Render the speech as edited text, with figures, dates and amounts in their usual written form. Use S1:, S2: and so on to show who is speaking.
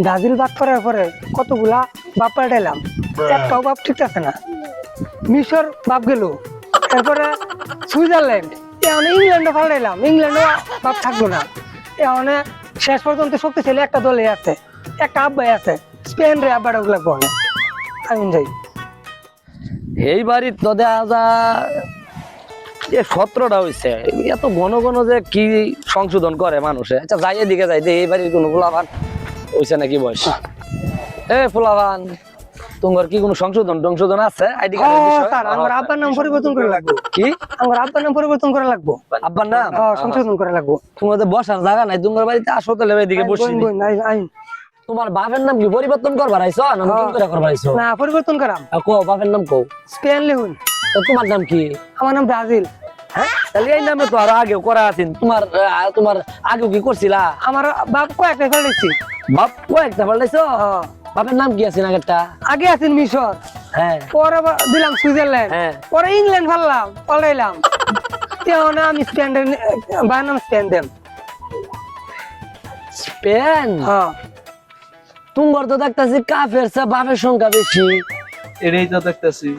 S1: Brazil বাদ করার পরে কতগুলা বাপ পাল্টাইলাম, একটাও বাপ ঠিক আছে না। মিশর বাপ গেল, এরপরে সুইজারল্যান্ড, এখন ইংল্যান্ডও পাল্টাইলাম, ইংল্যান্ডও বাপ থাকলো না। এখন শেষ পর্যন্ত শক্তিশালী একটা দলে আছে, একটা আব্বাই আছে, স্পেন রে আব্বাটা লাগবো না। আমি যাই
S2: এই বাড়ি তো দেখা যা 17টা হয়েছে, এত ঘন ঘন যে কি সংশোধন করে মানুষে। আচ্ছা যাই এদিকে যাই, এই বাড়ির কোনো ফুলাবান হয়েছে নাকি বয়স? এ ফুলাবান, তোমার কি কোনো সংশোধন আছে আইডি কার্ডের বিষয়ে?
S1: স্যার, আমার আব্বার নাম পরিবর্তন করা লাগবে।
S2: কি
S1: আমার আব্বার নাম পরিবর্তন করা লাগবে,
S2: আব্বার নাম?
S1: সংশোধন করা লাগবে।
S2: তোমাদের বসার জায়গা নাই, তোমার বাড়িতে আসো তাহলে এদিকে বসি। তোমার বাপের নাম কি পরিবর্তন করবার আইছো না নতুন করে করবার আইছো?
S1: না, পরিবর্তন করাম।
S2: কো বাপের নাম কো।
S1: স্পেন লিখুন।
S2: তো তোমার নাম কি?
S1: আমার নাম ব্রাজিল।
S2: হ্যাঁ, তাহলে এই নামে তো আরো আগেও করা আছেন। তোমার আগেও কি করছিলা?
S1: আমার বাপ কয়েকটা ফেলেছি।
S2: বাপ কয়েকটা পাল্টাইছো? বাপের নাম কি আছে আগেরটা?
S1: আগে আছেন মিশর,
S2: হ্যাঁ,
S1: পরে দিলাম সুইজারল্যান্ড,
S2: হ্যাঁ।
S1: পরে ইংল্যান্ড ফেললাম, পাল্টাইলাম। এখন আমি স্পেন, ভাইয়ের নাম স্পেন দেন।
S2: স্পেন?
S1: হ্যাঁ,
S2: তোমার তো দেখতেছি কাফের চেয়ে বাপের সংখ্যা বেশি।
S3: এটাই তো দেখতেছি।